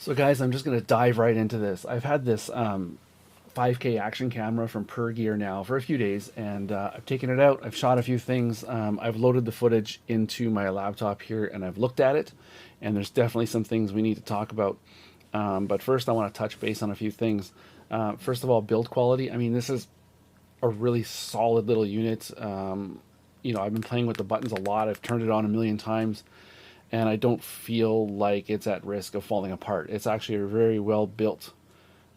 So guys, I'm just going to dive right into this. I've had this 5K action camera from Pergear now for a few days, and I've taken it out. I've shot a few things. I've loaded the footage into my laptop here, and I've looked at it, and there's definitely some things we need to talk about. But first, I want to touch base on a few things. First of all, build quality. I mean, this is a really solid little unit. You know, I've been playing with the buttons a lot. I've turned it on a million times, and I don't feel like it's at risk of falling apart. It's actually a very well built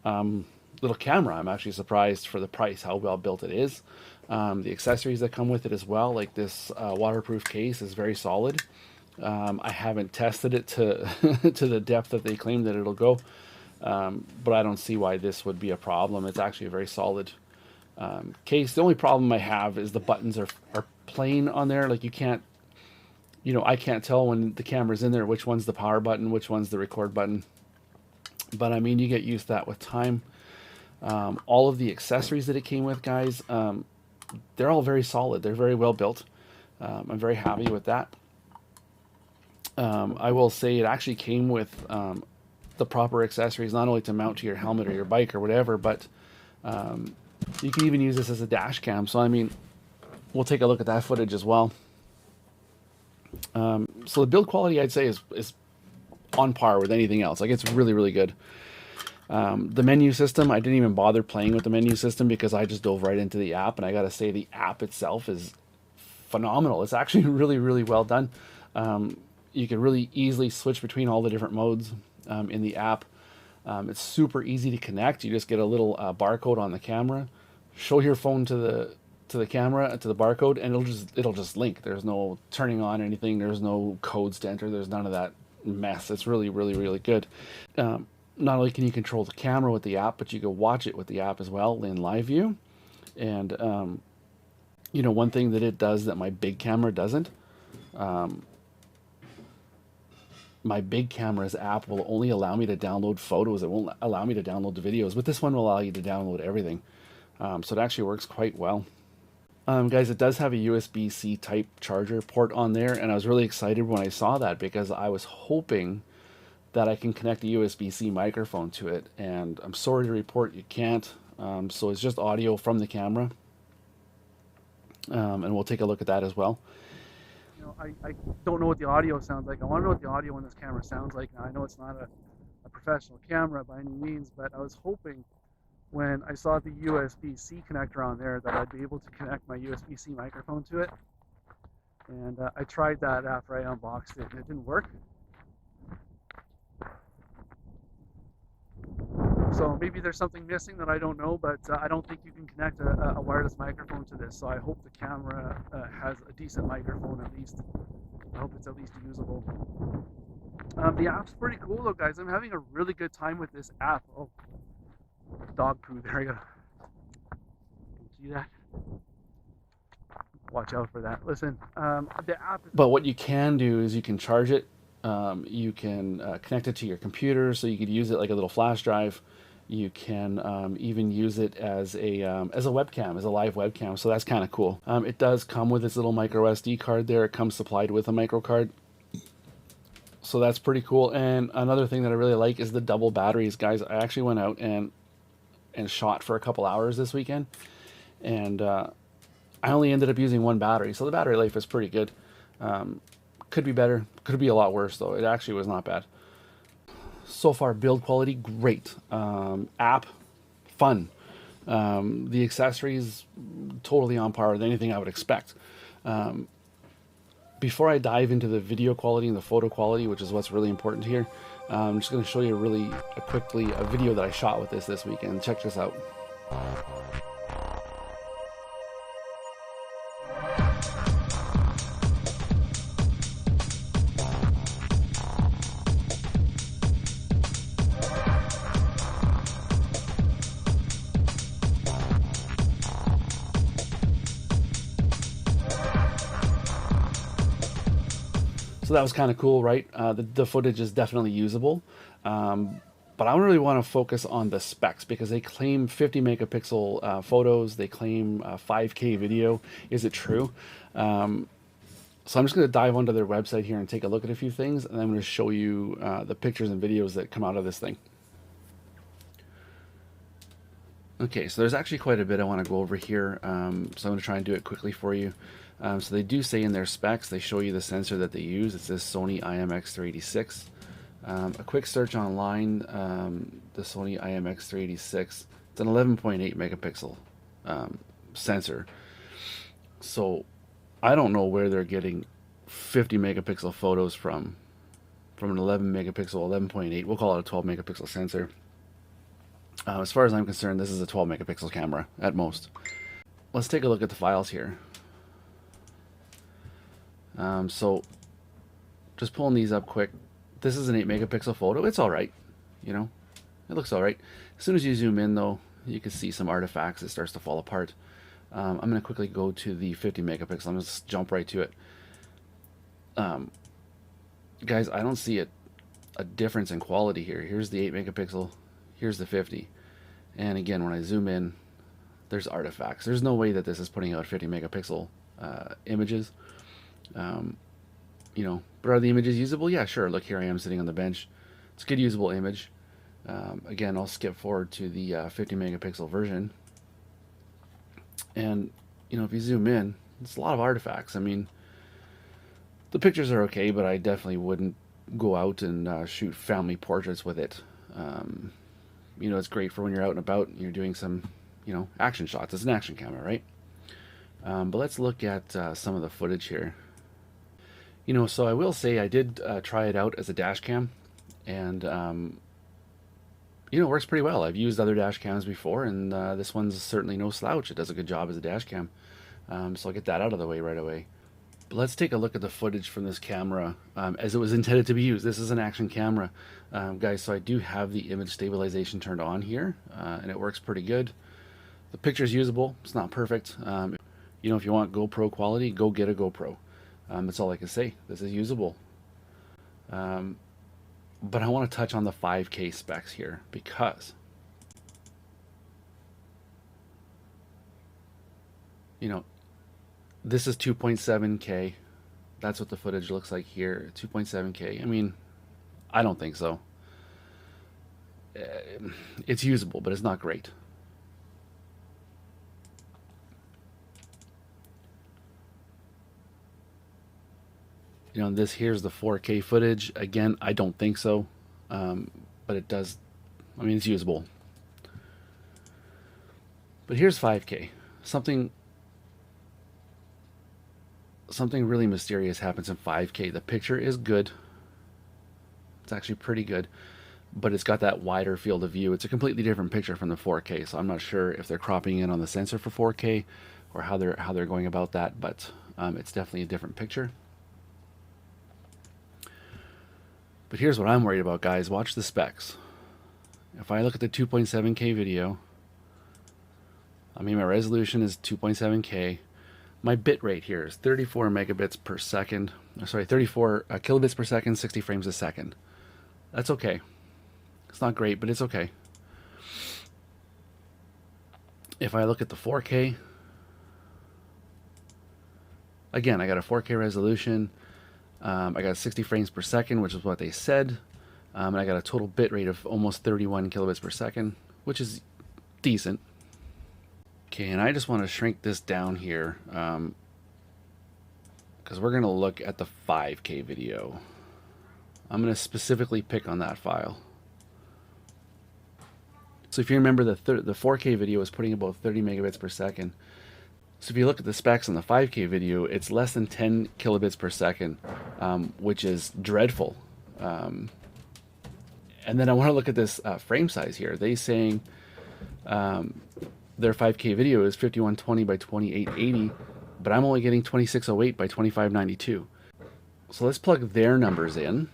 little camera. I'm actually surprised for the price how well built it is. The accessories that come with it as well, like this waterproof case, is very solid. I haven't tested it to to the depth that they claim that it'll go, but I don't see why this would be a problem. It's actually a very solid case. The only problem I have is the buttons are plain on there. Like you can't, you know, I can't tell when the camera's in there which one's the power button, which one's the record button. But I mean, you get used to that with time. All of the accessories that it came with, guys, they're all very solid. They're very well built. I'm very happy with that. I will say it actually came with the proper accessories, not only to mount to your helmet or your bike or whatever, but you can even use this as a dash cam. So I mean, we'll take a look at that footage as well. So the build quality, I'd say, is on par with anything else. Like, it's really, really good. The menu system, I didn't even bother playing with the menu system because I just dove right into the app, and I gotta say the app itself is phenomenal. It's actually really, really well done. You can really easily switch between all the different modes in the app. It's super easy to connect. You just get a little barcode on the camera, show your phone to the camera, to the barcode, and it'll just link. There's no turning on anything. There's no codes to enter. There's none of that mess. It's really, really, really good. Not only can you control the camera with the app, but you can watch it with the app as well in live view. And you know, one thing that it does that my big camera doesn't, my big camera's app will only allow me to download photos. It won't allow me to download the videos, but this one will allow you to download everything. So it actually works quite well. Guys, it does have a USB-C type charger port on there, and I was really excited when I saw that because I was hoping that I can connect a USB-C microphone to it, and I'm sorry to report you can't. So it's just audio from the camera, and we'll take a look at that as well. You know, I don't know what the audio sounds like. I want to know what the audio on this camera sounds like. Now, I know it's not a professional camera by any means, but I was hoping when I saw the USB-C connector on there that I'd be able to connect my USB-C microphone to it. And I tried that after I unboxed it, and it didn't work. So maybe there's something missing that I don't know, but I don't think you can connect a wireless microphone to this. So I hope the camera has a decent microphone at least. I hope it's at least usable. The app's pretty cool though, guys. I'm having a really good time with this app. Oh, dog poo, there you go. See that? Watch out for that. Listen, the app. But what you can do is you can charge it. You can connect it to your computer, so you could use it like a little flash drive. You can even use it as a webcam, as a live webcam. So that's kind of cool. It does come with its little micro SD card there. It comes supplied with a micro card. So that's pretty cool. And another thing that I really like is the double batteries, guys. I actually went out and shot for a couple hours this weekend, and I only ended up using one battery. So the battery life is pretty good. Could be better. Could be a lot worse though. It actually was not bad. So far, build quality, great. App, fun. The accessories, totally on par with anything I would expect. Before I dive into the video quality and the photo quality, which is what's really important here, I'm just going to show you really quickly a video that I shot with this weekend. Check this out. So that was kind of cool, right? The footage is definitely usable. But I really want to focus on the specs because they claim 50 megapixel photos. They claim 5K video. Is it true? So I'm just going to dive onto their website here and take a look at a few things, and then I'm going to show you the pictures and videos that come out of this thing. Okay, so there's actually quite a bit I want to go over here, so I'm going to try and do it quickly for you. So they do say in their specs, they show you the sensor that they use. It's this Sony IMX386. A quick search online, the Sony IMX386, it's an 11.8 megapixel sensor. So I don't know where they're getting 50 megapixel photos from an 11 megapixel, 11.8, we'll call it a 12 megapixel sensor. As far as I'm concerned, this is a 12 megapixel camera at most. Let's take a look at the files here. So just pulling these up quick. This is an 8 megapixel photo. It's all right, you know, it looks all right. As soon as you zoom in though, you can see some artifacts. It starts to fall apart. I'm going to quickly go to the 50 megapixel. I'm just jump right to it. Guys, I don't see a difference in quality here. Here's the 8 megapixel. Here's the 50. And again, when I zoom in, there's artifacts. There's no way that this is putting out 50 megapixel images. You know, but are the images usable? Yeah, sure. Look, here I am sitting on the bench. It's a good usable image. Again, I'll skip forward to the 50 megapixel version. And, you know, if you zoom in, it's a lot of artifacts. I mean, the pictures are okay, but I definitely wouldn't go out and shoot family portraits with it. You know, it's great for when you're out and about and you're doing some, you know, action shots. It's an action camera, right? But let's look at some of the footage here. You know, so I will say I did try it out as a dash cam, and you know, it works pretty well. I've used other dash cams before, and this one's certainly no slouch. It does a good job as a dash cam. So I'll get that out of the way right away. But let's take a look at the footage from this camera as it was intended to be used. This is an action camera, guys, so I do have the image stabilization turned on here, and it works pretty good. The picture's usable. It's not perfect. You know, if you want GoPro quality, go get a GoPro. That's all I can say. This is usable. But I want to touch on the 5K specs here, because, you know, this is 2.7K. That's what the footage looks like here, 2.7K. I mean, I don't think so. It's usable, but it's not great. You know, this here's the 4K footage. Again, I don't think so, but it does. I mean, it's usable. But here's 5K. Something really mysterious happens in 5K. The picture is good. It's actually pretty good, but it's got that wider field of view. It's a completely different picture from the 4K. So I'm not sure if they're cropping in on the sensor for 4K or how they're going about that, but it's definitely a different picture. But here's what I'm worried about, guys. Watch the specs. If I look at the 2.7K video, I mean, my resolution is 2.7K. My bit rate here is 34 megabits per second. Sorry, 34 kilobits per second, 60 frames a second. That's okay. It's not great, but it's okay. If I look at the 4K, again, I got a 4K resolution. I got 60 frames per second, which is what they said. And I got a total bit rate of almost 31 kilobits per second, which is decent. Okay, and I just want to shrink this down here because we're going to look at the 5K video. I'm going to specifically pick on that file. So if you remember, the 4K video is putting about 30 megabits per second. So if you look at the specs on the 5K video, it's less than 10 kilobits per second, which is dreadful. And then I want to look at this frame size here. They're saying their 5K video is 5120 by 2880, but I'm only getting 2608 by 2592. So let's plug their numbers in.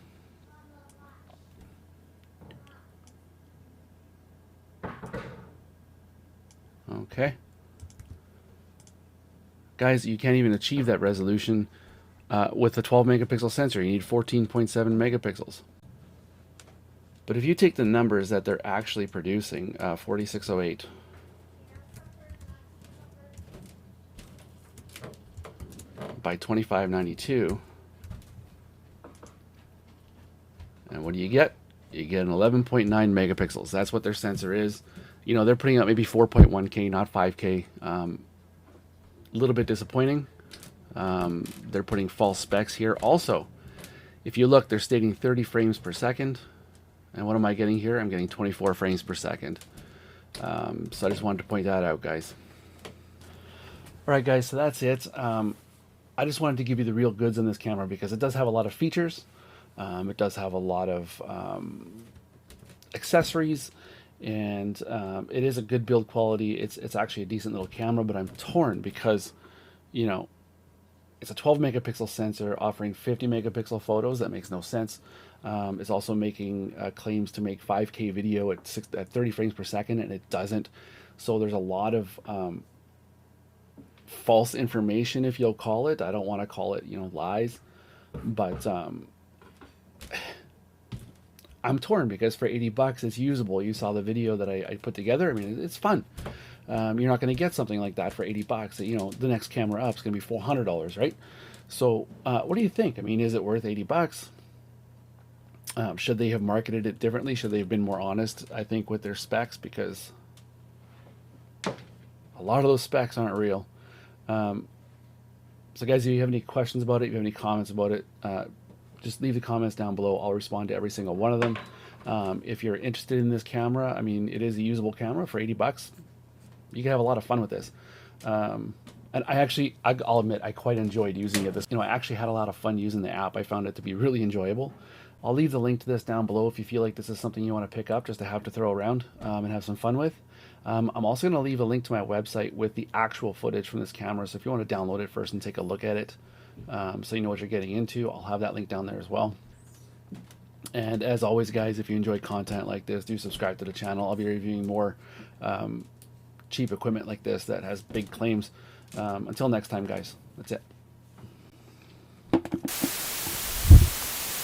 Okay. Guys, you can't even achieve that resolution with the 12 megapixel sensor. You need 14.7 megapixels. But if you take the numbers that they're actually producing, 4608, by 2592. And what do you get? You get an 11.9 megapixels. That's what their sensor is. You know, they're putting out maybe 4.1K, not 5K. A little bit disappointing. They're putting false specs here. Also, if you look, they're stating 30 frames per second. And what am I getting here? I'm getting 24 frames per second. So I just wanted to point that out, guys. All right, guys, so that's it. I just wanted to give you the real goods on this camera because it does have a lot of features. It does have a lot of accessories, and it is a good build quality. It's actually a decent little camera, but I'm torn because, you know, it's a 12 megapixel sensor offering 50 megapixel photos. That makes no sense. It's also making claims to make 5K video at 30 frames per second, and it doesn't. So there's a lot of false information, if you'll call it. I don't want to call it, you know, lies, but I'm torn because for 80 bucks, it's usable. You saw the video that I put together. I mean, it's fun. You're not going to get something like that for 80 bucks. You know, the next camera up is going to be $400, right? So what do you think? I mean, is it worth 80 bucks? Should they have marketed it differently? Should they have been more honest, I think, with their specs? Because a lot of those specs aren't real. So guys, if you have any questions about it, if you have any comments about it, just leave the comments down below. I'll respond to every single one of them. If you're interested in this camera, I mean, it is a usable camera for 80 bucks. You can have a lot of fun with this. And I'll admit, I quite enjoyed using it. You know, I actually had a lot of fun using the app. I found it to be really enjoyable. I'll leave the link to this down below if you feel like this is something you want to pick up just to have to throw around and have some fun with. I'm also going to leave a link to my website with the actual footage from this camera. So if you want to download it first and take a look at it, so you know what you're getting into, I'll have that link down there as well. And as always, guys, if you enjoy content like this, do subscribe to the channel. I'll be reviewing more cheap equipment like this that has big claims. Until next time, guys, that's it.